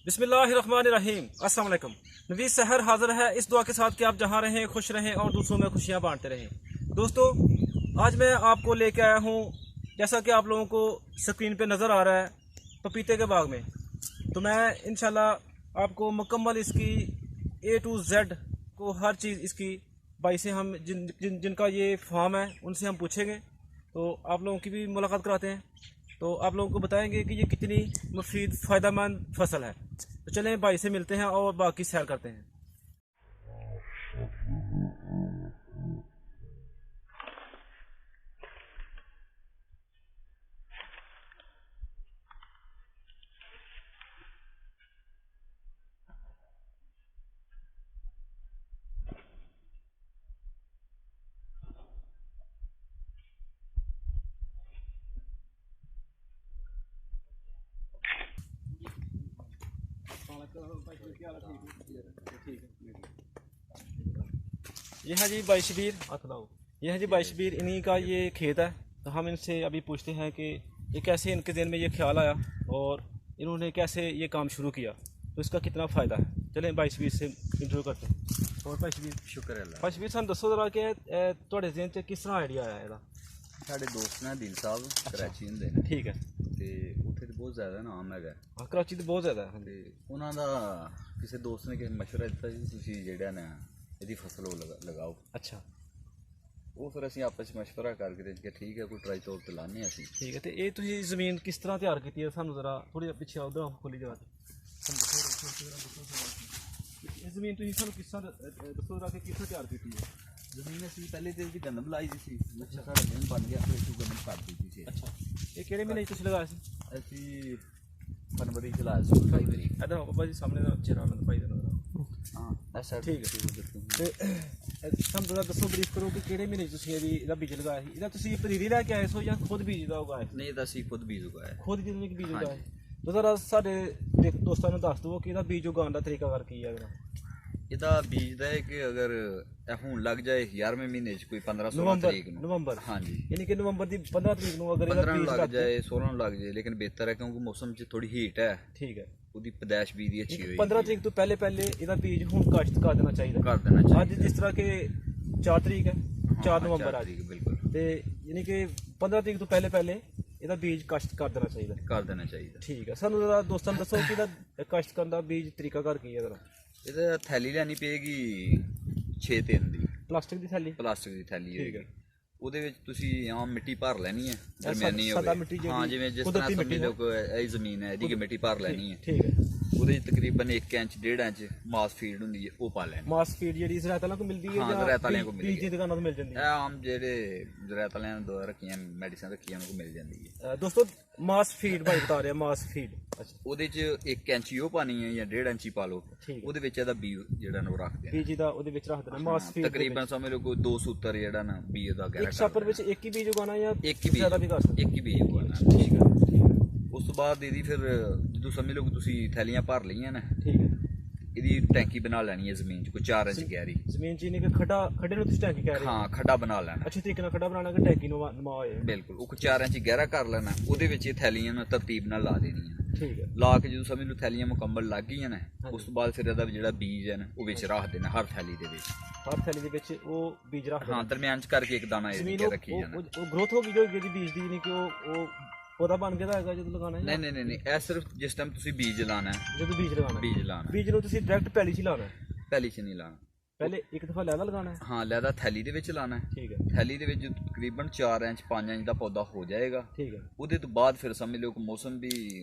बिस्मिल्लाहिर्रहमानिर्रहीम। अस्सलाम वालेकुम। नवीस सहर हाजिर है इस दुआ के साथ कि आप जहाँ रहें खुश रहें और दूसरों में खुशियाँ बांटते रहें। दोस्तों, आज मैं आपको लेके आया हूँ, जैसा कि आप लोगों को स्क्रीन पे नज़र आ रहा है, पपीते के बाग में। तो मैं इंशाल्लाह आपको मुकम्मल इसकी A to Z को हर चीज़ इसकी भाई से हम जिनका ये फार्म है उनसे हम पूछेंगे, तो आप लोगों की भी मुलाकात कराते हैं, तो आप लोगों को बताएंगे कि ये कितनी मुफीद फ़ायदेमंद फसल है। तो चलें भाई से मिलते हैं और बाकी सैर करते हैं। ये है जी भाई शबीर, ये है जी भाई शबीर, इन्हीं का ये खेत है। तो हम इनसे अभी पूछते हैं कि ये कैसे इनके दिन में ये ख्याल आया और इन्होंने कैसे ये काम शुरू किया, तो इसका कितना फ़ायदा है। चलें भाई शबीर से इंटरव्यू करते हैं। और भाई शबीर, शुक्र है अल्लाह। भाई शबीर सानू दसो जरा कि तुहाडे ज़हन च किस तरह आइडिया आया ਇਹਦਾ। ਸਾਡੇ ਦੋਸਤ ਨੇ ਦਿਲ ਸਾਹਿਬ ਕਰਾਚੀ ਹੁੰਦੇ ਨੇ, ठीक है। ਤੇ ਉੱਥੇ ਤੇ ਬਹੁਤ ਜ਼ਿਆਦਾ ਨਾਮ ਹੈਗਾ। हाँ, कराची तो बहुत ज़्यादा है। ਤੇ ਉਹਨਾਂ ਦਾ ਕਿਸੇ ਦੋਸਤ ਨੇ ਕਿਸੇ ਮਸ਼ਵਰਾ ਦਿੱਤਾ ਜੀ ਤੁਸੀਂ ਜਿਹੜਾ ਨਾ ਇਹਦੀ ਫਸਲ ਉਹ ਲਗਾਓ। अच्छा, ਉਹ ਫਿਰ ਅਸੀਂ ਆਪਸ ਵਿੱਚ ਮਸ਼ਵਰਾ ਕਰਕੇ ਤੇ ਕਿ ਠੀਕ ਹੈ ਕੋਈ ਟਰਾਈ ਤੌਰ ਤੇ ਲਾਣੇ ਅਸੀਂ। ठीक है। तो ये तुसीं ज़मीन किस तरह तैयार की है, सानू जरा थोड़ी पिछे उधर खोली जगह ये ज़मीन तुसीं सानू किस तरह दसो जरा कि किस तरह तैयार की है। ਜ਼ਮੀਨ ਅਸੀਂ ਪਹਿਲੇ ਤੇ ਇਹਦੀ ਗੰਦਮ ਲਾਈ ਦੀ ਸੀ, ਅੱਛਾ ਸਾਡਾ ਦਿਨ ਬਣ ਗਿਆ ਫਿਰ ਅਸੀਂ ਗੰਦਮ ਕੱਟ ਦਿੱਤੀ ਸੀ। अच्छा, ये किहड़े महीने तुसीं लगाया सी? ਅਸੀਂ ਫਰਵਰੀ ਚ ਲਾਇਆ ਸੀ 28 ਤਰੀਕ। इधर आओ बाबा जी, सामने दा चेहरा नंद भाई दा नज़र। ਹਾਂ ਐਸਾ ठीक है। ਤੇ ਸਾਨੂੰ ਜਰਾ ਦੱਸੋ, ਬਰੀਫ ਕਰੋ ਕਿ ਕਿਹੜੇ ਮਹੀਨੇ 'ਚ ਤੁਸੀਂ ਇਹਦਾ ਬੀਜ ਲਗਾਇਆ ਸੀ। ਇਹਦਾ ਤੁਸੀਂ ਪਨੀਰੀ ਲੈ ਕੇ ਆਏ ਸੋ ਜਾਂ ਖੁਦ ਬੀਜ ਦਾ ਉਗਾਇਆ ਸੀ? ਨਹੀਂ ਤਾਂ ਅਸੀਂ ਖੁਦ ਬੀਜ ਉਗਾਇਆ। ਖੁਦ ਜਿਹਦੇ ਵਿੱਚ ਬੀਜ ਉਗਾਇਆ। ਤਾਂ ਜ਼ਰਾ ਸਾਡੇ ਦੋਸਤਾਂ ਨੂੰ ਦੱਸ ਦਿਓ ਕਿ ਇਹਦਾ ਬੀਜ ਉਗਾਉਣ ਦਾ ਤਰੀਕਾ ਕਰ ਕੀ ਹੈ ਇਹਦਾ। ਇਹਦਾ ਬੀਜ ਦਾ ਹੈ ਕਿ ਅਗਰ ਇਹ ਹੁਣ ਲੱਗ ਜਾਏ 11ਵੇਂ ਮਹੀਨੇ ਚ ਕੋਈ 15-16 ਤਰੀਕ ਨੂੰ। ਨਵੰਬਰ, ਹਾਂਜੀ, ਯਾਨੀ ਕਿ ਨਵੰਬਰ ਦੀ 15 ਤਰੀਕ ਨੂੰ ਅਗਰ ਇਹਦਾ 15 ਨੂੰ ਬੀਜ ਲੱਗ ਜਾਏ 16 ਨੂੰ ਲੱਗ ਜਾਏ, ਲੇਕਿਨ ਬਿਹਤਰ ਹੈ ਕਿਉਂਕਿ ਮੌਸਮ 'ਚ ਥੋੜੀ ਹੀਟ ਹੈ, ਠੀਕ ਹੈ। ਉਹਦੀ ਪਦਾਇਸ਼ ਵੀ ਦੀ ਅੱਛੀ ਹੋਈ 15 ਤਰੀਕ ਤੋਂ ਪਹਿਲੇ ਇਹਦਾ ਬੀਜ ਹੁਣ ਕਾਸ਼ਤ ਕਰ ਦੇਣਾ ਚਾਹੀਦਾ। ਕਰ ਦੇਣਾ ਚਾਹੀਦਾ। ਅੱਜ ਜਿਸ ਤਰ੍ਹਾਂ ਕਿ 4 ਤਰੀਕ ਹੈ, 4 ਨਵੰਬਰ ਅੱਜ, ਬਿਲਕੁਲ ਤੇ ਯਾਨੀ ਕਿ 15 ਤਰੀਕ ਤੋਂ ਪਹਿਲੇ ਇਹਦਾ ਬੀਜ ਕਾਸ਼ਤ ਕਰ ਦੇਣਾ ਚਾਹੀਦਾ। ਕਰ ਦੇਣਾ ਚਾਹੀਦਾ। ਠੀਕ ਹੈ। ਸਾਨੂੰ ਜਰਾ ਦੋਸਤਾਂ ਨੂੰ ਦੱਸੋ ਕਿ ਇਹਦਾ ਕਾਸ਼ਤ ਕਰਨ ਦਾ ਬੀਜ ਤਰੀਕਾ ਕਰ ਕੀ ਹੈ ਜਰਾ। ਇਹਦਾ ਥੈਲੀ ਲੈਣੀ ਪਏਗੀ 6-3 ਦੀ, ਪਲਾਸਟਿਕ ਦੀ ਥੈਲੀ। ਪਲਾਸਟਿਕ ਦੀ ਥੈਲੀ ਠੀਕ ਹੈ। ਹੋਏਗੀ। ਉਹਦੇ ਵਿੱਚ ਤੁਸੀਂ ਆਮ ਮਿੱਟੀ ਭਰ ਲੈਣੀ ਹੈ, ਦਰਮਿਆਨੀ ਸਾਦਾ ਮਿੱਟੀ ਹੋਵੇ। ਜਿਹੜੀ ਹਾਂ, ਜਿਵੇਂ ਜਿਸ ਤਰ੍ਹਾਂ ਸਮਝ ਲਓ ਕਿ ਇਹ ਜ਼ਮੀਨ ਹੈ, ਇਹਦੀ ਕਿ ਮਿੱਟੀ ਭਰ ਲੈਣੀ ਹੈ। ਠੀਕ ਹੈ। ਉਹਦੇ 'ਚ ਤਕਰੀਬਨ 1 ਇੰਚ 1.5 ਇੰਚ ਮਾਸ ਫੀਡ ਹੁੰਦੀ ਹੈ, ਉਹ ਪਾ ਲੈਣੀ। ਮਾਸ ਫੀਡ ਜਿਹੜੀ ਜ਼ਰਾਇਤ ਵਾਲਿਆਂ ਕੋਲ ਮਿਲਦੀ ਹੈ ਹਾਂ, ਜ਼ਰਾਇਤ ਵਾਲਿਆਂ ਕੋਲ ਮਿਲਦੀ ਬੀਜ ਦੀ ਦੁਕਾਨਾਂ ਤੋਂ ਮਿਲ ਜਾਂਦੀ ਇਹ ਹੈ। ਆਮ ਜਿਹੜੇ ਜ਼ਰਾਇਤ ਵਾਲਿਆਂ ਨੇ ਰੱਖੀਆਂ ਮੈਡੀਸਨ ਰੱਖੀਆਂ ਉਹਨਾਂ ਕੋਲ ਮਿਲ ਜਾਂਦੀ ਹੈ। ਦੋਸਤੋ, ਮਾਸ ਫੀਡ ਭਾਈ ਬਤਾ ਰਿਹਾ, ਮਾਸ ਫੀਡ। ਅੱਛਾ, ਉਹਦੇ 'ਚ 1 ਇੰਚ ਉਹ ਪਾਣੀ ਹੈ ਜਾਂ 1.5 ਇੰਚ ਪਾ ਲਓ। ਠੀਕ। ਉਹਦੇ ਵਿੱਚ ਇਹਦਾ ਬੀ ਜਿਹੜਾ ਨਾ ਉਹ ਰੱਖ ਦੇਣਾ। ਬੀਜ ਦਾ ਉਹਦੇ ਵਿੱਚ ਰੱਖ ਦੇਣਾ ਮਾਸ ਫੀਡ। ਤਕਰੀਬਨ ਸਮਝ ਲਓ ਕੋਈ 2 ਸੂਤਰ ਜਿਹੜਾ ਨਾ ਬੀ ਦਾ ਗਹਿਰਾ ਇੱਕ ਛਾਪਰ ਵਿੱਚ ਇੱਕ ਹੀ ਬੀਜ ਉਗਾਉਣਾ ਜਾਂ ਇੱਕ ਹੀ ਬੀਜ, ਜ਼ਿਆਦਾ ਵੀ ਕਰ ਸਕਦੇ? ਇੱਕ ਹੀ ਬੀਜ ਉਗਾਉਣਾ। ਠੀਕ ਹੈ। ਠੀਕ ਹੈ। ਉਸ ਤੋਂ ਬਾਅਦ ਇਹਦੀ ਫਿਰ ਜਦੋਂ ਸਮਝ ਲਓ ਕਿ ਤੁਸੀਂ ਥੈਲੀਆਂ ਭਰ ਲਈਆਂ ਨਾ, ਠੀਕ ਹੈ। ਇਹਦੀ ਟੈਂਕੀ ਬਣਾ ਲੈਣੀ ਹੈ ਜ਼ਮੀਨ 'ਚ ਕੋਈ 4 ਇੰਚ ਗਹਿਰੀ। ਜ਼ਮੀਨ 'ਚ ਨਹੀਂ ਕਿ ਖੱਡੇ ਨੂੰ ਤੁਸੀਂ ਟੈਂਕੀ ਕਹਿ ਰਹੇ ਹੋ? ਹਾਂ, ਖੱਡਾ ਬਣਾ ਲੈਣਾ ਅੱਛੇ ਤਰੀਕੇ ਨਾਲ ਖੱਡਾ ਬਣਾਉਣਾ ਕਿ ਟੈਂਕੀ ਨੂੰ ਨਮਾ ਹੋਏ। ਬਿਲਕੁਲ। ਉਹ 4 ਇੰਚ ਗਹਿਰਾ ਕਰ ਲੈਣਾ, ਉਹਦੇ ਵਿੱਚ ਇਹ ਥੈਲੀਆਂ ਨੂੰ ਤਰਤੀਬ ਨਾਲ ਲਾ ਦੇਣੀਆਂ। ਠੀਕ ਹੈ। ਲਾ ਕੇ ਜਦੋਂ ਸਮਝ ਲਓ ਥੈਲੀਆਂ ਮੁਕੰਮਲ ਲੱਗ ਗਈਆਂ ਨਾ, ਉਸ ਤੋਂ ਬਾਅਦ ਫਿਰ ਇਹਦਾ ਜਿਹੜਾ ਬੀਜ ਹੈ ਨਾ ਉਹ ਵਿੱਚ ਰੱਖ ਦੇਣਾ, ਹਰ ਥੈਲੀ ਦੇ ਵਿੱਚ। ਹਰ ਥੈਲੀ ਦੇ ਵਿੱਚ ਉਹ ਬੀਜ ਰੱਖ ਦੇਣਾ। ਹਾਂ, ਦਰਮਿਆਨ 'ਚ ਕਰਕੇ ਇੱਕ ਦਾਣਾ ਇਹ ਜ਼ਮੀਨ ਕੇ ਰੱਖੀ ਜਾਣਾ। ਉਹ ਗਰੋਥ ਹੋ ਗਈ ਜੋ ਇਹਦੀ ਬੀਜ ਦੀ, ਨਹੀਂ ਕਿ ਉਹ ਪੌਦਾ ਬਣ ਗਿਆ ਤਾਂ ਹੈਗਾ ਜਦੋਂ ਲਗਾਉਣਾ ਹੈ? ਨਹੀਂ, ਇਹ ਸਿਰਫ ਜਿਸ ਟਾਈਮ ਤੁਸੀਂ ਬੀਜ ਲਾਣਾ ਹੈ, ਜਦੋਂ ਬੀਜ ਲਗਾਉਣਾ। ਬੀਜ ਲਾਣਾ, ਬੀਜ ਨੂੰ ਤੁਸੀਂ ਡਾਇਰੈਕਟ ਪੈਲੀ 'ਚ ਹੀ ਲਾਉਣਾ ਹੈ? ਪਹਿਲੀ 'ਚ ਨਹੀਂ ਲਾਣਾ। ਪਹਿਲੇ ਇੱਕ ਦਫਾ ਲੈਦਾ ਲਗਾਉਣਾ ਹੈ? ਹਾਂ, ਲੈਦਾ ਥੈਲੀ ਦੇ ਵਿੱਚ ਲਾਣਾ ਹੈ। ਠੀਕ ਹੈ। ਥੈਲੀ ਦੇ ਵਿੱਚ ਤਕਰੀਬਨ 4 ਇੰਚ 5 ਇੰਚ ਦਾ ਪੌਦਾ ਹੋ ਜਾਏਗਾ। ਠੀਕ ਹੈ। ਉਹਦੇ ਤੋਂ ਬਾਅਦ ਫਿਰ ਸਮਝ ਲਓ ਕਿ ਮੌਸਮ ਵੀ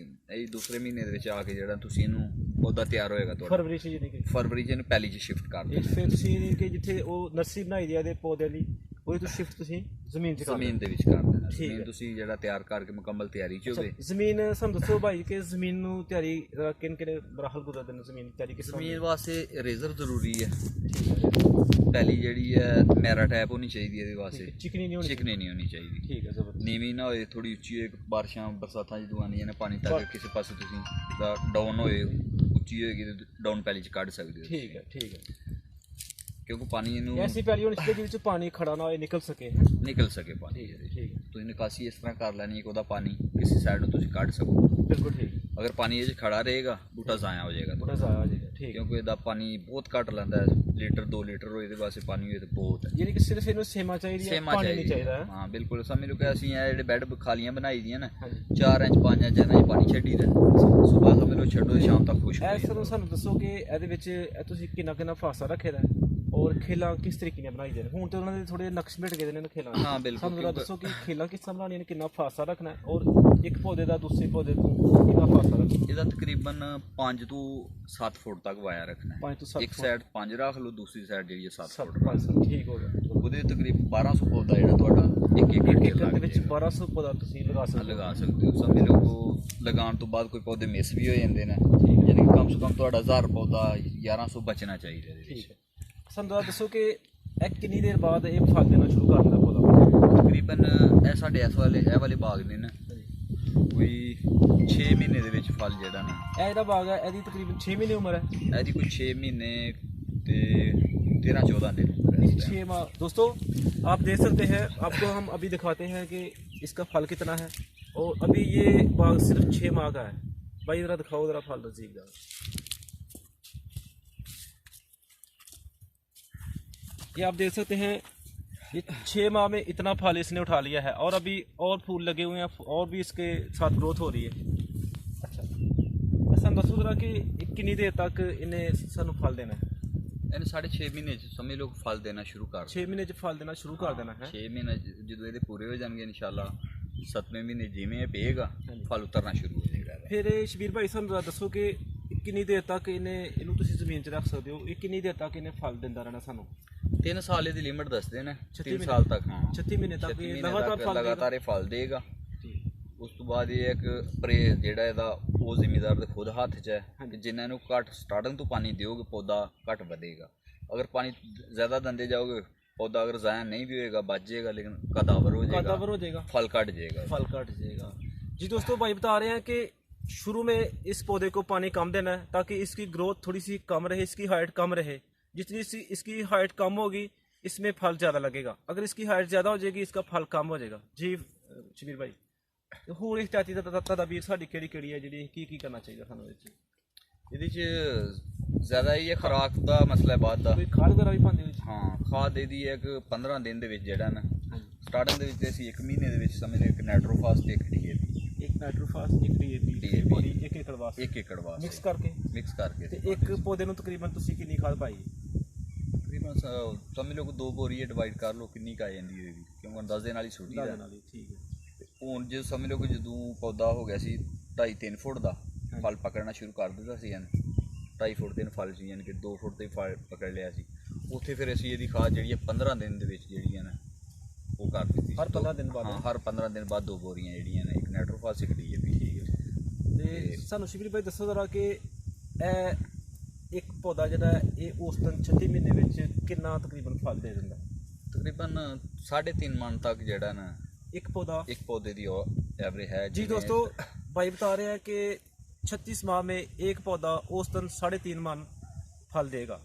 ਇਹ ਦੂਸਰੇ ਮਹੀਨੇ ਦੇ ਵਿੱਚ ਆ ਕੇ ਜਿਹੜਾ ਤੁਸੀਂ ਇਹਨੂੰ ਪੌਦਾ ਤਿਆਰ ਹੋਏਗਾ ਤੁਹਾਡਾ ਫਰਵਰੀ 'ਚ, ਯਾਨੀ ਕਿ ਫਰਵਰੀ 'ਚ ਇਹਨੂੰ ਪਹਿਲੀ 'ਚ ਸ਼ਿਫਟ ਕਰ ਦੇਣਾ। ਫਿਰ ਤੁਸੀਂ ਯਾਨੀ ਕਿ ਜਿੱਥੇ ਉਹ ਨਰਸਰੀ ਬਣਾਈ ਦੀ ਹੈ ਇਹਦੇ ਪੌਦਿਆਂ ਦੀ, ਉਹਦੀ ਤੁਸੀਂ ਸ਼ਿਫਟ ਤੁਸੀਂ ਜ਼ਮੀਨ 'ਚ ਕਰ ਦੇਣਾ। ਜ਼ਮੀਨ ਦੇ ਵਿੱਚ ਕਰ ਦੇਣਾ। ਠੀਕ ਹੈ। ਜ਼ਮੀਨ ਤੁਸੀਂ ਜਿਹੜਾ ਤਿਆਰ ਕਰਕੇ ਮੁਕੰਮਲ ਤਿਆਰੀ 'ਚ ਹੋਵੇ। ਜ਼ਮੀਨ ਸਾਨੂੰ ਦੱਸੋ ਭਾਈ ਕਿ ਜ਼ਮੀਨ ਨੂੰ ਤਿਆਰੀ ਕਿਹੜੇ ਮਰਾਹਲ ਗੁਜ਼ਰਦੇ ਨੇ? ਜ਼ਮੀਨ ਤਿਆਰੀ ਕਿਸ ਤਰ੍ਹਾਂ? ਜ਼ਮੀਨ ਵਾਸਤੇ ਰੇਜ਼ਰ ਜ਼ਰੂਰੀ ਹੈ। ਠੀਕ ਹੈ। ਪਹਿਲੀ ਜਿਹੜੀ ਹੈ ਮੈਰਾ ਟੈਪ ਹੋਣੀ ਚਾਹੀਦੀ ਹੈ ਇਹਦੇ ਵਾਸਤੇ, ਚਿਕਨੀ ਨਹੀਂ ਹੋਣੀ? ਚਿਕਨੀ ਨਹੀਂ ਹੋਣੀ ਚਾਹੀਦੀ। ਠੀਕ ਹੈ, ਜ਼ਬਰਦਸਤ। ਨੀਵੀਂ ਨਾ ਹੋਏ, ਥੋੜੀ ਉੱਚੀ ਹੋਏ। ਬਾਰਿਸ਼ਾਂ ਬਰਸਾਤਾਂ ਜਦੋਂ ਆਉਂਦੀਆਂ ਨੇ ਪਾਣੀ ਤਾਂ ਕਿਸੇ ਪਾਸੇ ਤੁਸੀਂ ਦਾ ਡਾਊਨ ਹੋਏ, ਉੱਚੀ ਹੋਏਗੀ ਤੇ ਡਾਊਨ ਪਹਿਲੀ 'ਚ ਕੱਢ ਸਕਦੇ ਹੋ। ਠੀਕ ਹੈ। ਠੀਕ ਹੈ। ਕਿਉਂਕਿ ਪਾਣੀ ਇਹਨੂੰ ਐਸੀ ਪੈਲੀ ਹੋਣੀ ਚਾਹੀਦੀ ਜਿਹਦੇ ਵਿੱਚ ਪਾਣੀ ਖੜਾ ਨਾ ਹੋਏ, ਨਿਕਲ ਸਕੇ। ਨਿਕਲ ਸਕੇ ਪਾਣੀ ਇਹਦੇ। ਠੀਕ ਹੈ, ਤੁਸੀਂ ਨਿਕਾਸੀ ਇਸ ਤਰ੍ਹਾਂ ਕਰ ਲੈਣੀ ਕਿ ਉਹਦਾ ਪਾਣੀ ਕਿਸੇ ਸਾਈਡ ਨੂੰ ਤੁਸੀਂ ਕੱਢ ਸਕੋ। ਬਿਲਕੁਲ ਠੀਕ, ਅਗਰ ਪਾਣੀ ਇਹ 'ਚ ਖੜਾ ਰਹੇਗਾ ਬੂਟਾ ਜ਼ਾਇਆ ਹੋ ਜਾਏਗਾ ਬੜਾ ਜ਼ਾਇਆ ਹੋ ਜਾਏਗਾ। ਠੀਕ ਹੈ, ਕਿਉਂਕਿ ਇਹਦਾ ਪਾਣੀ ਬਹੁਤ ਘੱਟ ਲੈਂਦਾ ਹੈ, ਲੀਟਰ 2 ਲੀਟਰ ਹੋਏ ਇਹਦੇ ਵਾਸਤੇ ਪਾਣੀ ਹੋਏ ਤੇ ਬਹੁਤ ਹੈ। ਯਾਨੀ ਕਿ ਸਿਰਫ ਇਹਨੂੰ ਸੇਮਾ ਚਾਹੀਦੀ ਹੈ, ਸੇਮਾ ਪਾਣੀ ਨਹੀਂ ਚਾਹੀਦਾ। ਹਾਂ ਬਿਲਕੁਲ, ਸਮਝ ਲਓ ਕਿ ਅਸੀਂ ਇਹ ਜਿਹੜੇ ਬੈੱਡ ਖਾਲੀਆਂ ਬਣਾਈ ਦੀਆਂ ਨਾ ਹਾਂਜੀ। 4 ਇੰਚ 5 ਇੰਚ ਇਹਨਾਂ 'ਚ ਪਾਣੀ ਛੱਡੀ ਦਾ, ਸਵੇਰ ਸਮਝ ਲਓ ਛੱਡੋ ਤੇ ਸ਼ਾਮ ਤੱਕ ਖੁਸ਼ਕ ਐ ਸਰ ਸਾਨੂੰ ਦੱਸੋ ਕਿ ਇਹਦੇ ਵਿੱਚ ਤੁਸੀਂ ਕਿੰਨਾ ਕਿੰਨਾ ਫਾਸਾ ਰੱਖੇ ਦਾ ਹੈ ਔਰ ਖੇਲਾਂ ਕਿਸ ਤਰੀਕੇ ਨਾਲ ਬਣਾਈ ਜਾਂਦੇ? ਹੁਣ ਤੇ ਉਹਨਾਂ ਦੇ ਥੋੜੇ ਨਕਸ਼ ਮਿਟ ਗਏ ਨੇ ਖੇਲਾਂ ਦੇ। ਹਾਂ ਬਿਲਕੁਲ, ਸਾਨੂੰ ਜ਼ਰਾ ਦੱਸੋ ਕਿ ਖੇਲਾਂ ਕਿਸ ਤਰ੍ਹਾਂ ਬਣਾਉਣੀਆਂ ਨੇ, ਕਿੰਨਾ ਫਾਸਾ ਰੱਖਣਾ ਹੈ ਔਰ ਇੱਕ ਪੌਦੇ ਦਾ ਦੂਸਰੇ ਪੌਦੇ ਤੋਂ ਕਿੰਨਾ ਫਾਸਾ ਰੱਖਣਾ? ਇਹਦਾ ਤਕਰੀਬਨ 5 ਤੋਂ 7 ਫੁੱਟ ਤੱਕ ਵਾਇਆ ਰੱਖਣਾ ਹੈ। 5 ਤੋਂ 7 ਇੱਕ ਸਾਈਡ 5 ਰੱਖ ਲਓ, ਦੂਸਰੀ ਸਾਈਡ ਜਿਹੜੀ ਹੈ 7 ਫੁੱਟ। 7 ਠੀਕ ਹੋ ਗਿਆ। ਉਹਦੇ ਤਕਰੀਬਨ 1200 ਪੌਦਾ ਜਿਹੜਾ ਤੁਹਾਡਾ ਇੱਕ ਇੱਕ ਏਕੜ ਏਕੜ ਦੇ ਵਿੱਚ 1200 ਪੌਦਾ ਤੁਸੀਂ ਲਗਾ ਸਕਦੇ ਹੋ। ਲਗਾ ਸਕਦੇ ਹੋ। ਸਮਝ ਲਓ ਕੋ ਲਗਾਉਣ ਤੋਂ ਬਾਅਦ ਕੋਈ ਪੌਦੇ ਮਿਸ ਵੀ ਹੋ ਜਾਂਦੇ ਨੇ, ਯਾਨੀ ਕਿ ਕਮ ਸੇ ਕਮ ਤੁਹਾਡਾ 1000 ਪੌਦਾ 1100 ਬਚਣਾ ਚਾਹੀਦਾ ਇਹਦੇ ਵਿੱਚ। ਠੀਕ ਹੈ, ਸਾਨੂੰ ਜ਼ਰਾ ਦੱਸੋ ਕਿ ਇਹ ਕਿੰਨੀ ਦੇਰ ਬਾਅਦ ਇਹ ਫਲ ਦੇਣਾ ਸ਼ੁਰੂ ਕਰ ਦਿੰਦਾ ਪੌਦਾ? ਤਕਰੀਬਨ ਇਹ ਸਾਡੇ ਇਹ ਵਾਲੇ ਬਾਗ ਨੇ ਨਾ, ਕੋਈ 6 ਮਹੀਨੇ ਦੇ ਵਿੱਚ ਫਲ ਜਿਹੜਾ ਨਾ, ਇਹ ਜਿਹੜਾ ਬਾਗ ਹੈ ਇਹਦੀ ਤਕਰੀਬਨ 6 ਮਹੀਨੇ ਉਮਰ है। ਇਹਦੀ ਕੋਈ 6 ਮਹੀਨੇ ਤੇ 13-14 ਦਿਨ ਉਮਰ है इस time। 6 माह। दोस्तों आप देख सकते हैं, आपको हम अभी दिखाते हैं कि इसका फल कितना है और अभी ये बाग सिर्फ 6 माह का है। भाई ज़रा दिखाओ ज़रा फल नज़दीक जाओ। ये आप देख सकते हैं, ये 6 माह में इतना फल इसने उठा लिया है और अभी और फूल लगे हुए हैं और भी इसके साथ ग्रोथ हो रही है। अच्छा, ऐसा दसो ज़रा कि कितनी देर तक इन्हें सानू फल देना है? ਇਹਨੇ 6.5 ਮਹੀਨੇ ਚ ਸਮਝ ਲਓ ਫਲ ਦੇਣਾ ਸ਼ੁਰੂ ਕਰ 6 ਮਹੀਨੇ ਚ ਫਲ ਦੇਣਾ ਸ਼ੁਰੂ ਕਰ ਦੇਣਾ ਹੈ। 6 ਮਹੀਨੇ ਜਦੋਂ ਇਹਦੇ ਪੂਰੇ ਹੋ ਜਾਣਗੇ ਇਨਸ਼ਾਅੱਲਾ 7ਵੇਂ ਮਹੀਨੇ ਜਿਵੇਂ ਇਹ ਪਏਗਾ ਫਲ ਉਤਰਨਾ ਸ਼ੁਰੂ ਹੋ ਜਾਏਗਾ। ਫਿਰ ਸ਼ਬੀਰ ਭਾਈ ਸਾਨੂੰ ਜ਼ਰਾ ਦੱਸੋ ਕਿ ਕਿੰਨੀ ਦੇਰ ਤੱਕ ਇਹਨੂੰ ਤੁਸੀਂ ਜ਼ਮੀਨ 'ਚ ਰੱਖ ਸਕਦੇ ਹੋ? ਇਹ ਕਿੰਨੀ ਦੇਰ ਤੱਕ ਇਹਨੇ ਫਲ ਦਿੰਦਾ ਰਹਿਣਾ ਸਾਨੂੰ? 3 ਸਾਲ ਦੀ ਲਿਮਟ ਦੱਸਦੇ ਨੇ, 36 3 ਸਾਲ ਤੱਕ। ਹਾਂ 36 ਮਹੀਨੇ ਤੱਕ 36 ਇਹ ਮਹੀਨੇ ਲਗਾਤਾਰ ਤੱਕ ਫਲ ਲਗਾਤਾਰ ਇਹ ਫਲ ਦੇਗਾ। ਠੀਕ। ਉਸ ਤੋਂ ਬਾਅਦ ਇਹ ਇੱਕ ਪ੍ਰੇ ਜਿਹੜਾ ਇਹਦਾ ਉਹ ਜ਼ਿਮੀਦਾਰ ਦੇ ਖੁਦ ਹੱਥ 'ਚ ਹੈ ਕਿ ਜਿੰਨਾ ਇਹਨੂੰ ਘੱਟ ਸਟਾਰਟਿੰਗ ਤੋਂ ਪਾਣੀ ਦਿਓਗੇ ਪੌਦਾ ਘੱਟ ਵਧੇਗਾ। ਅਗਰ ਪਾਣੀ ਜ਼ਿਆਦਾ ਦਿੰਦੇ ਜਾਓਗੇ पौधा अगर ज़ाया नहीं भी होएगा बच जाएगा, लेकिन कदावर हो जाएगा, फल कट जाएगा। जी दोस्तों, भाई बता रहे हैं कि शुरू में इस पौधे को पानी कम देना है ताकि इसकी ग्रोथ थोड़ी सी कम रहे, इसकी हाइट कम रहे। जितनी सी इसकी हाइट कम होगी इसमें फल ज़्यादा लगेगा, अगर इसकी हाइट ज़्यादा हो जाएगी इसका फल कम हो जाएगा। जी शबीर भाई, होर एहतियाती तदाबीर साडी केड़ी है जिहड़ी की करना चाहिए सानू? ਇਹਦੇ 'ਚ ਜ਼ਿਆਦਾ ਇਹ ਖੁਰਾਕ ਦਾ ਮਸਲਾ ਹੈ ਬਾਅਦ ਦਾ। ਕੋਈ ਖਾਦ ਵਗੈਰਾ ਵੀ ਪਾਉਂਦੇ ਵਿੱਚ? ਹਾਂ, ਖਾਦ ਇਹਦੀ ਹੈ ਕਿ 15 ਦਿਨ ਦੇ ਵਿੱਚ ਜਿਹੜਾ ਨਾ ਸਟਾਰਟਿੰਗ ਦੇ ਵਿੱਚ ਅਸੀਂ 1 ਮਹੀਨੇ ਦੇ ਵਿੱਚ ਸਮਝ ਲਓ ਇੱਕ ਨਾਈਟ੍ਰੋਫਾਸ ਤੇ ਇੱਕ ਡੀਏਪੀ, ਇੱਕ ਨਾਈਟ੍ਰੋਫਾਸ ਇੱਕ ਡੀਏਪੀ ਬੋਡੀ 1 ਏਕੜ ਵਾਸਤੇ 1 ਏਕੜ ਵਾਸਤੇ ਮਿਕਸ ਕਰਕੇ ਤੇ ਇੱਕ ਪੌਦੇ ਨੂੰ ਤਕਰੀਬਨ ਤੁਸੀਂ ਕਿੰਨੀ ਖਾਦ ਪਾਈ? ਤਕਰੀਬਨ ਸਮਝ ਲਓ ਕਿ 2 ਬੋਰੀ ਡਿਵਾਈਡ ਕਰ ਲਓ ਕਿੰਨੀ ਕੁ ਆ ਜਾਂਦੀ ਹੋਏਗੀ, ਕਿਉਂਕਿ ਅੰਦਾਜ਼ੇ ਨਾਲ ਹੀ ਛੋਟੀ ਦਾ। ਠੀਕ ਹੈ। ਹੁਣ ਜੇ ਸਮਝ ਲਓ ਕਿ ਜਦੋਂ ਪੌਦਾ ਹੋ ਗਿਆ ਸੀ 2.5-3 ਫੁੱਟ ਦਾ, ਫਲ ਪਕੜਨਾ ਸ਼ੁਰੂ ਕਰ ਦਿੱਤਾ ਸੀ ਇਹਨੇ, 2.5 ਫੁੱਟ ਦੇ ਫਲ ਸੀ ਯਾਨੀ ਕਿ 2 ਫੁੱਟ ਤੇ ਫਲ ਪਕੜ ਲਿਆ ਸੀ। ਉੱਥੇ ਫਿਰ ਅਸੀਂ ਇਹਦੀ ਖਾਦ ਜਿਹੜੀ ਹੈ 15 ਦਿਨ ਦੇ ਵਿੱਚ ਜਿਹੜੀ ਹੈ ਨਾ ਉਹ ਕਰ ਦਿੱਤੀ ਹਰ 15 ਦਿਨ ਬਾਅਦ? ਹਾਂ, ਹਰ 15 ਦਿਨ ਬਾਅਦ 2 ਬੋਰੀਆਂ ਜਿਹੜੀਆਂ ਨੇ, ਇੱਕ ਨਾਈਟ੍ਰੋਫਾਸ ਇੱਕ ਡੀਏਪੀ। ਠੀਕ ਹੈ। ਤੇ ਸਾਨੂੰ ਸ਼ਬੀਰ ਭਾਈ ਦੱਸੋ ਜ਼ਰਾ ਕਿ ਇਹ ਇੱਕ ਪੌਦਾ ਜਿਹੜਾ ਇਹ ਔਸਤਨ 36 ਮਹੀਨੇ ਵਿੱਚ ਕਿੰਨਾ ਤਕਰੀਬਨ ਫਲ ਦੇ ਦਿੰਦਾ? ਤਕਰੀਬਨ 3.5 ਮਣ ਤੱਕ ਜਿਹੜਾ ਨਾ ਇੱਕ पौधे ਦੀ एवरेज है। जी दोस्तों, भाई बता रहे हैं कि 36 माह में एक पौधा औसतन 3.5 मन फल देगा।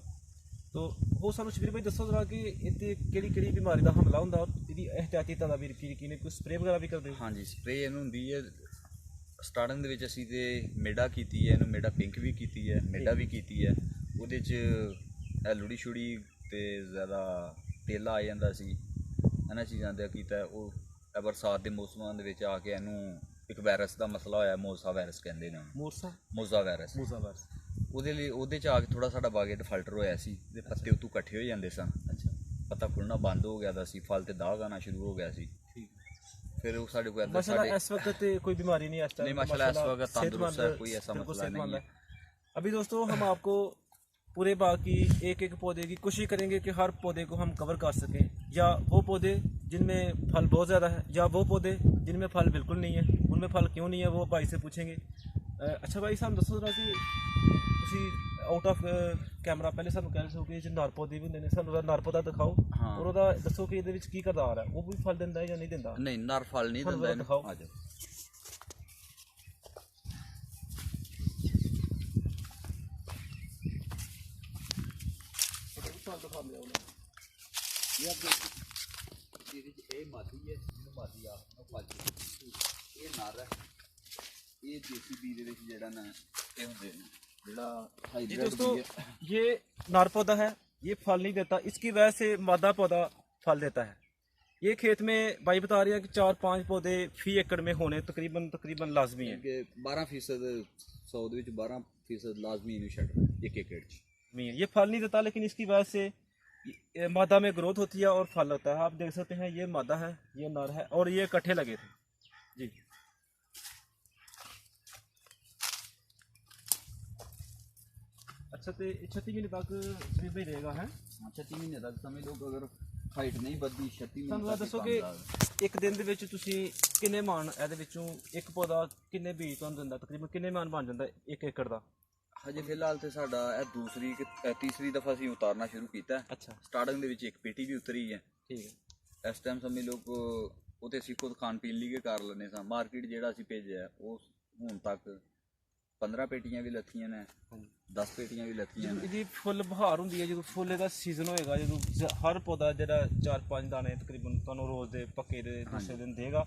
तो वो सानू शबीर भाई दसो जरा कि इत्ते केड़ी बीमारी का हमला होंदा और इहदी एहतियाती तदाबीर की ने, कोई स्प्रे वगैरह भी करदे? हाँ जी, स्प्रे ਇਹਨੂੰ ਹੁੰਦੀ ਹੈ। ਸਟਾਰਟਿੰਗ ਦੇ ਵਿੱਚ ਅਸੀਂ ਤੇ ਮੇਡਾ ਕੀਤੀ ਹੈ, ਇਹਨੂੰ ਮੇਡਾ ਪਿੰਕ ਵੀ ਕੀਤੀ ਹੈ, ਮੇਡਾ ਵੀ ਕੀਤੀ ਹੈ। ਉਹਦੇ 'ਚ ਇਹ ਲੁੜੀ ਛੁੜੀ ਤੇ ਜ਼ਿਆਦਾ ਤੇਲਾ ਆ ਜਾਂਦਾ ਸੀ, ਇਹਨਾਂ ਚੀਜ਼ਾਂ ਦਾ ਕੀਤਾ। ਉਹ ਬਰਸਾਤ ਦੇ ਮੌਸਮਾਂ ਦੇ ਵਿੱਚ ਆ ਕੇ ਇਹਨੂੰ ਇੱਕ ਵਾਇਰਸ ਦਾ ਮਸਲਾ ਹੋਇਆ, ਮੋਜ਼ਾ ਵਾਇਰਸ ਕਹਿੰਦੇ ਨੇ, ਮੋਜ਼ਾ ਵਾਇਰਸ। ਉਹਦੇ 'ਚ ਆ ਕੇ ਥੋੜਾ ਸਾਡਾ ਬਾਗੇ ਡਿਫਾਲਟਰ ਹੋਇਆ ਸੀ, ਤੇ ਪੱਤੇ ਉਤੋਂ ਇਕੱਠੇ ਹੋ ਜਾਂਦੇ ਸਨ। ਅੱਛਾ, ਪੱਤਾ ਖੁੱਲਣਾ ਬੰਦ ਹੋ ਗਿਆ ਦਾ ਸੀ, ਫਲ ਤੇ ਦਾਗ ਆਉਣਾ ਸ਼ੁਰੂ ਹੋ ਗਿਆ ਸੀ। ਫਿਰ ਉਹ ਸਾਡੇ ਕੋਲ माशाल्लाह इस वक्त कोई बीमारी नहीं है? नहीं माशाल्लाह इस वक्त तंदुरुस्त है, कोई ऐसा मसला नहीं है। अभी दोस्तों हम आपको पूरे बाग की एक पौधे की कोशिश करेंगे कि हर पौधे को हम कवर कर सकें, या वो पौधे जिनमें फल बहुत ज़्यादा है या वो पौधे जिनमें फल बिल्कुल नहीं है, उनमें फल क्यों नहीं है वो भाई से पूछेंगे। अच्छा भाई, सानू दसो जरा कि तुसी आउट ऑफ कैमरा पहले सानू कह रहे हो कि जो नर पौधे भी होंदे ने, सानू नर पौधा दिखाओ और ਉਹਦਾ ਦੱਸੋ ਕਿ ਇਹਦੇ ਵਿੱਚ ਕੀ ਕਰਦਾਰ ਹੈ, ਉਹ ਵੀ ਫਲ ਦਿੰਦਾ ਹੈ ਜਾਂ ਨਹੀਂ ਦਿੰਦਾ? ਨਹੀਂ, ਨਰ ਫਲ ਨਹੀਂ ਦਿੰਦਾ ਇਹਨੂੰ। ਆ ਜਾਓ। फल दिखा दिया ये आप देखो ये मादी है ਇਹਨੂੰ ਮਾਦੀ ਆ ਉਹ ਫਲ ਇਹ ਨਰ ਹੈ ਇਹ ਦੇਸੀ ਬੀਜ ਦੇ ਵਿੱਚ ਜਿਹੜਾ ਨਾ ਇਹ ਹੁੰਦੇ ਨੇ ਜਿਹੜਾ जी ਹਾਈਬ੍ਰਿਡ दोस्तों, ਬੀਜ ਹੈ ये नार पौधा है, ये फल नहीं देता, इसकी वजह से मादा पौधा फल देता है। ये खेत में भाई बता रहे हैं कि 4-5 पौधे फी एकड़ में होने तकरीबन लाजमी है। ਕਿ 12% 100 ਦੇ ਵਿੱਚ 12% ਲਾਜ਼ਮੀ ਇਹਨੂੰ ਛੱਡਣਾ ਇੱਕ ਏਕੜ 'ਚ ये फल नहीं देता, लेकिन इसकी वजह से मादा में ग्रोथ होती है और फल होता है। आप देख सकते हैं ये मादा है, ये नर है और ये इकट्ठे लगे थे जी। अच्छा, तो 36 महीने तक तकरीबन ही रहेगा है। 36 ਮਹੀਨੇ ਤੱਕ ਸਮਝ ਲਓ ਕਿ ਅਗਰ ਹਾਈਟ ਨਹੀਂ ਵੱਧਦੀ 36 ਸਾਨੂੰ ਮਹੀਨੇ ਇਹ ਦੱਸੋ ਕਿ ਇੱਕ ਦਿਨ ਦੇ ਵਿੱਚ ਤੁਸੀਂ ਕਿੰਨੇ ਮਾਣ ਇਹਦੇ ਵਿੱਚੋਂ ਇੱਕ ਪੌਦਾ ਕਿੰਨੇ ਬੀਜ ਤੁਹਾਨੂੰ ਦਿੰਦਾ, ਤਕਰੀਬਨ ਕਿੰਨੇ ਮਾਣ ਬਣ ਜਾਂਦਾ 1 ਏਕੜ ਦਾ? ਹਜੇ ਫਿਲਹਾਲ ਤੇ ਸਾਡਾ ਇਹ ਦੂਸਰੀ ਕਿ ਤੀਸਰੀ ਦਫਾ ਅਸੀਂ ਉਤਾਰਨਾ ਸ਼ੁਰੂ ਕੀਤਾ ਹੈ। ਅੱਛਾ, ਸਟਾਰਟਿੰਗ ਦੇ ਵਿੱਚ ਇੱਕ ਪੇਟੀ ਵੀ ਉਤਰੀ ਹੈ। ਠੀਕ ਹੈ। ਇਸ ਟਾਈਮ ਸਮਝ ਲਓ ਕਿ ਉਹਤੇ ਅਸੀਂ ਖੁਦ ਖਾਣ ਪੀਣ ਲਈ ਕਰ ਲੈਂਦੇ ਸਾਂ। ਮਾਰਕੀਟ ਜਿਹੜਾ ਅਸੀਂ ਭੇਜਿਆ ਉਹ ਹੁਣ ਤੱਕ 15 ਪੇਟੀਆਂ ਵੀ ਲੱਥੀਆਂ ਨੇ, 10 ਪੇਟੀਆਂ ਵੀ ਲੱਥੀਆਂ ਨੇ। ਇਹਦੀ ਫੁੱਲ ਬਹਾਰ ਹੁੰਦੀ ਹੈ, ਜਦੋਂ ਫੁੱਲ ਦਾ ਸੀਜ਼ਨ ਹੋਏਗਾ, ਜਦੋਂ ਹਰ ਪੌਦਾ ਜਿਹੜਾ 4-5 ਦਾਣੇ ਤਕਰੀਬਨ ਤੁਹਾਨੂੰ ਰੋਜ਼ ਦੇ ਪੱਕੇ ਦੇ ਦੂਸਰੇ ਦਿਨ ਦੇਗਾ,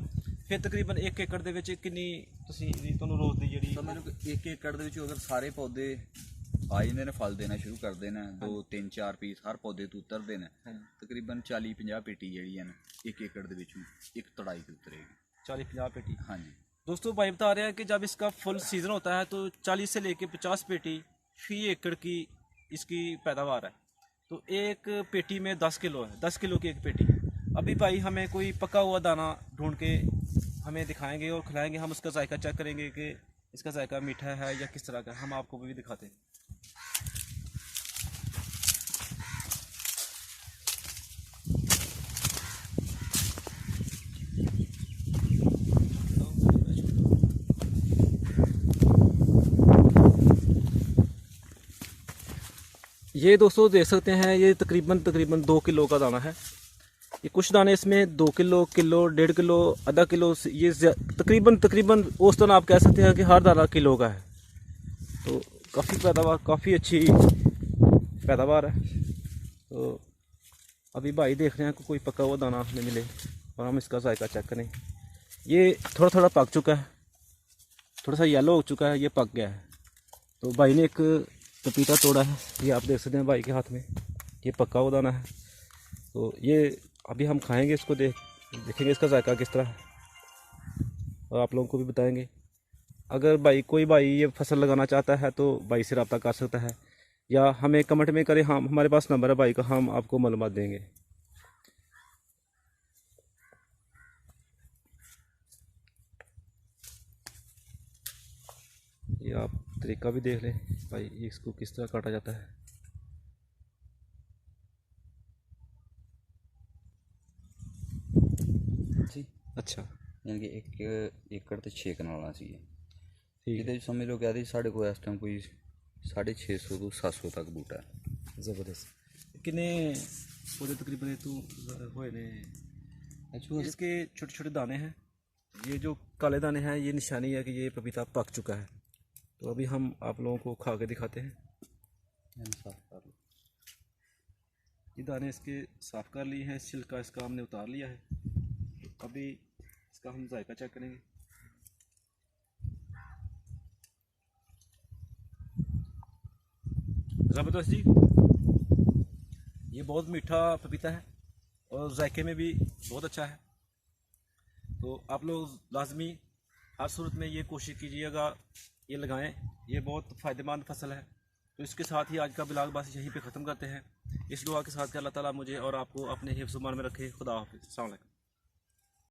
ਫਿਰ ਤਕਰੀਬਨ 1 ਏਕੜ ਦੇ ਵਿੱਚ ਕਿੰਨੀ ਤੁਸੀਂ ਤੁਹਾਨੂੰ ਰੋਜ਼ ਦੀ ਜਿਹੜੀ ਸਮਝ ਲਓ ਕਿ 1 ਏਕੜ ਦੇ ਵਿੱਚ ਅਗਰ ਸਾਰੇ ਪੌਦੇ ਆ ਜਾਂਦੇ ਨੇ, ਫਲ ਦੇਣਾ ਸ਼ੁਰੂ ਕਰਦੇ ਨੇ, 2-3-4 ਪੀਸ ਹਰ ਪੌਦੇ ਤੋਂ ਉਤਰਦੇ ਨੇ, ਤਕਰੀਬਨ 40-50 ਪੇਟੀ ਜਿਹੜੀਆਂ ਨੇ 1 ਏਕੜ ਦੇ ਵਿੱਚੋਂ ਇੱਕ ਤੜਾਈ ਤੇ ਉਤਰੇਗੀ। 40-50 पेटी। हाँ जी दोस्तों, भाई बता रहे हैं कि जब इसका फुल सीज़न होता है तो 40 से लेके 50 पेटी फी एकड़ की इसकी पैदावार है। तो एक पेटी में 10 किलो है, 10 किलो की एक पेटी है। अभी भाई हमें कोई पका हुआ दाना ढूंढ के हमें दिखाएंगे और खिलाएंगे, हम उसका जायका चेक करेंगे कि इसका जायका मीठा है या किस तरह का। हम आपको भी दिखाते हैं। ये दोस्तों देख सकते हैं, ये तकरीबन 2 किलो का दाना है। ये कुछ दाने इसमें 2 किलो, 1.5 किलो, आधा किलो, ये तकरीबन औसतन आप कह सकते हैं कि हर दाना किलो का है। तो काफ़ी पैदावार, काफ़ी अच्छी पैदावार है। तो अभी भाई देख रहे हैं कि कोई पका हुआ दाना हमें मिले और हम इसका जायका चेक करें। ये थोड़ा थोड़ा पक चुका है, थोड़ा सा येलो हो चुका है, ये पक गया है। तो भाई ने एक पपीता तोड़ा है, ये आप देख सकते हैं भाई के हाथ में, ये पका हुआ दाना है। तो ये अभी हम खाएंगे, इसको देखेंगे इसका जायका किस तरह है और आप लोगों को भी बताएंगे। अगर कोई भाई ये फसल लगाना चाहता है तो भाई से रब्ता कर सकता है या हमें कमेंट में करें, हम हमारे पास नंबर है भाई का, हम आपको मालूमात देंगे। ये आप तरीका भी देख लें भाई, इसको किस तरह काटा जाता है। जी अच्छा, यानी कि 1 ਏਕੜ ਤੇ 6 ਕਨਾਲਾਂ ਸੀ। ठीक ਇਹਦੇ है, ਵਿੱਚ ਸਮਝ ਲਓ ਕਿ ਸਾਡੇ ਕੋਲ ਇਸ ਟਾਈਮ ਕੋਈ 650 ਤੋਂ 700 ਤੱਕ ਬੂਟਾ ਹੈ। ज़बरदस्त। कितने पौधे तकरीबन ये तो हुए ने? इसके छोटे छोटे दाने हैं, ये जो काले दाने हैं ये निशानी है कि ये पपीता पक चुका है। तो अभी हम आप लोगों को खा के दिखाते हैं। ये दाने इसके साफ़ कर लिए हैं, छिलका इसका हमने उतार लिया है। तो अभी इसका हम जायका चेक करेंगे। ज़बरदस्त जी, ये बहुत मीठा पपीता है और जायके में भी बहुत अच्छा है। तो आप लोग लाजमी हर सूरत में ये कोशिश कीजिएगा, ये लगाएं, ये बहुत फ़ायदेमंद फसल है। तो इसके साथ ही आज का ब्लॉग बस यहीं पे ख़त्म करते हैं, इस दुआ के साथ कि अल्लाह ताला मुझे और आपको अपने हिफ्ज़-ओ-मान में रखे। खुदा हाफ़िज़। अस्सलाम वालेकुम।